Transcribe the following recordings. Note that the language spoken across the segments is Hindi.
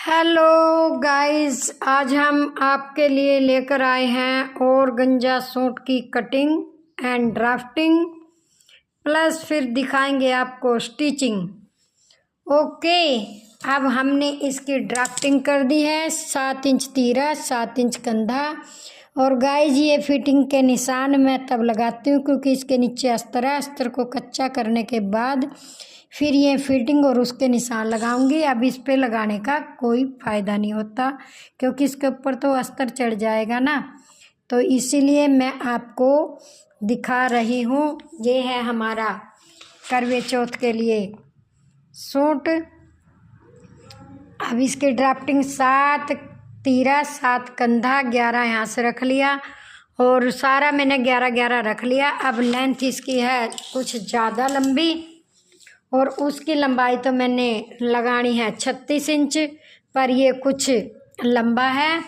हेलो गाइस, आज हम आपके लिए लेकर आए हैं ऑर्गेन्जा सूट की कटिंग एंड ड्राफ्टिंग प्लस फिर दिखाएंगे आपको स्टिचिंग। ओके, अब हमने इसकी ड्राफ्टिंग कर दी है। 7 इंच तीरा, 7 इंच कंधा। और गाइस ये फिटिंग के निशान मैं तब लगाती हूँ क्योंकि इसके नीचे अस्तर है। अस्तर को कच्चा करने के बाद फिर ये फिटिंग और उसके निशान लगाऊंगी। अब इस पे लगाने का कोई फ़ायदा नहीं होता क्योंकि इसके ऊपर तो अस्तर चढ़ जाएगा ना, तो इसीलिए मैं आपको दिखा रही हूँ। ये है हमारा करवे चौथ के लिए सूट। अब इसकी ड्राफ्टिंग 7 तीरा, 7 कंधा, 11 यहाँ से रख लिया और सारा मैंने 11-11 रख लिया। अब लेंथ इसकी है कुछ ज़्यादा लंबी और उसकी लंबाई तो मैंने लगानी है 36 इंच, पर ये कुछ लंबा है।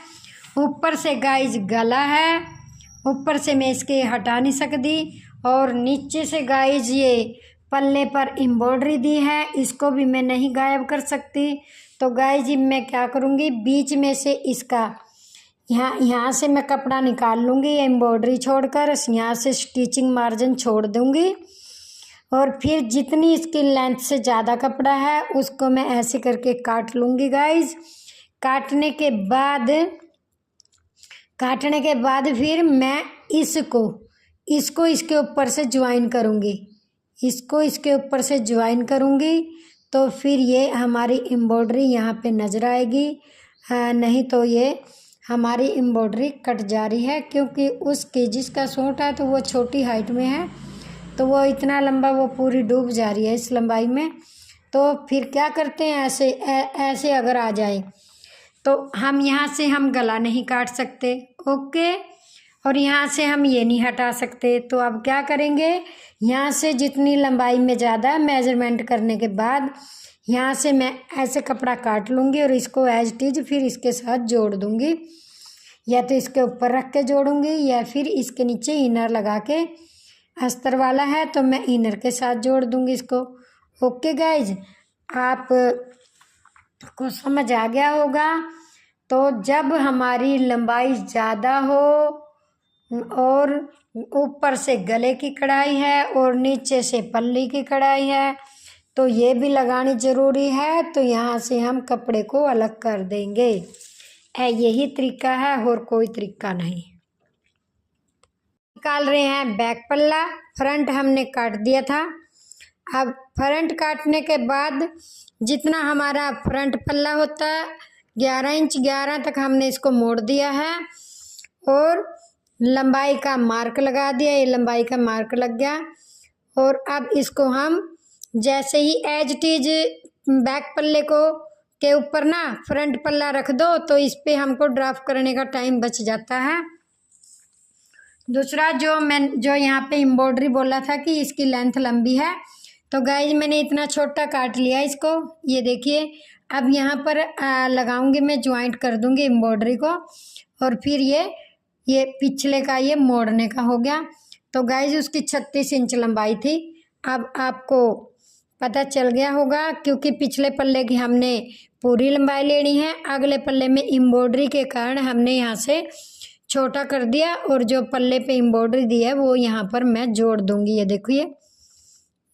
ऊपर से गाइज गला है, ऊपर से मैं इसके हटा नहीं सकती। और नीचे से गाइज ये पल्ले पर एम्ब्रॉयडरी दी है, इसको भी मैं नहीं गायब कर सकती। तो गाइज मैं क्या करूँगी, बीच में से इसका यहाँ से मैं कपड़ा निकाल लूँगी एम्ब्रॉयडरी छोड़कर, यहाँ से स्टिचिंग मार्जिन छोड़ दूँगी और फिर जितनी इसकी लेंथ से ज़्यादा कपड़ा है उसको मैं ऐसे करके काट लूँगी गाइज। काटने के बाद फिर मैं इसको इसके ऊपर से ज्वाइन करूँगी। इसको इसके ऊपर से ज्वाइन करूँगी तो फिर ये हमारी एम्ब्रॉयडरी यहाँ पे नज़र आएगी। नहीं तो ये हमारी एम्ब्रॉयडरी कट जा रही है क्योंकि उसकी जिसका सूट है तो वो छोटी हाइट में है, तो वो इतना लंबा वो पूरी डूब जा रही है इस लंबाई में। तो फिर क्या करते हैं, ऐसे अगर आ जाए तो हम यहाँ से हम गला नहीं काट सकते। ओके, और यहाँ से हम ये नहीं हटा सकते। तो अब क्या करेंगे, यहाँ से जितनी लंबाई में ज़्यादा मेजरमेंट करने के बाद यहाँ से मैं ऐसे कपड़ा काट लूँगी और इसको एज इट इज फिर इसके साथ जोड़ दूँगी। या तो इसके ऊपर रख के जोड़ूँगी या फिर इसके नीचे इनर लगा के, अस्तर वाला है तो मैं इनर के साथ जोड़ दूँगी इसको। ओके गाइज, आप को समझ आ गया होगा। तो जब हमारी लंबाई ज़्यादा हो और ऊपर से गले की कढ़ाई है और नीचे से पल्ली की कढ़ाई है तो ये भी लगानी ज़रूरी है। तो यहाँ से हम कपड़े को अलग कर देंगे। यही तरीका है और कोई तरीका नहीं। निकाल रहे हैं बैक पल्ला। फ्रंट हमने काट दिया था। अब फ्रंट काटने के बाद जितना हमारा फ्रंट पल्ला होता है 11 इंच, 11 तक हमने इसको मोड़ दिया है और लंबाई का मार्क लगा दिया। ये लंबाई का मार्क लग गया और अब इसको हम जैसे ही एज इट इज बैक पल्ले को के ऊपर ना फ्रंट पल्ला रख दो तो इस पे हमको ड्राफ्ट करने का टाइम बच जाता है। दूसरा जो यहाँ पे एम्ब्रॉयडरी बोला था कि इसकी लेंथ लंबी है, तो गाइज मैंने इतना छोटा काट लिया इसको। ये देखिए, अब यहाँ पर लगाऊंगी मैं, ज्वाइंट कर दूंगी एम्ब्रॉयडरी को और फिर ये पिछले का ये मोड़ने का हो गया। तो गाइज उसकी 36 इंच लंबाई थी। अब आपको पता चल गया होगा क्योंकि पिछले पल्ले की हमने पूरी लंबाई लेनी है, अगले पल्ले में एम्ब्रॉयडरी के कारण हमने यहाँ से छोटा कर दिया और जो पल्ले पे एम्ब्रॉयडरी दी है वो यहाँ पर मैं जोड़ दूंगी। ये देखो, ये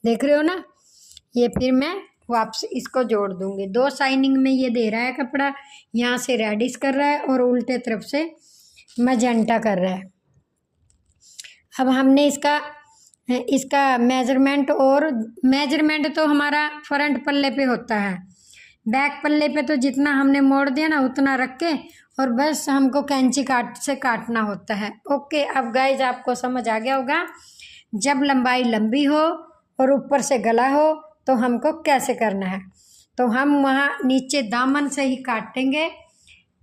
देख रहे हो ना, ये फिर मैं वापस इसको जोड़ दूंगी। 2 साइनिंग में ये दे रहा है कपड़ा, यहाँ से रेडिश कर रहा है और उल्टे तरफ से मैजेंटा कर रहा है। अब हमने इसका मेजरमेंट तो हमारा फ्रंट पल्ले पे होता है, बैक पल्ले पे तो जितना हमने मोड़ दिया ना उतना रख के और बस हमको कैंची से काटना होता है। ओके, अब गाइज आपको समझ आ गया होगा। जब लंबाई लंबी हो और ऊपर से गला हो तो हमको कैसे करना है। तो हम वहाँ नीचे दामन से ही काटेंगे,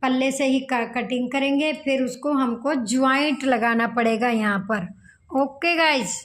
पल्ले से ही कटिंग करेंगे, फिर उसको हमको ज्वाइंट लगाना पड़ेगा यहाँ पर। Okay guys.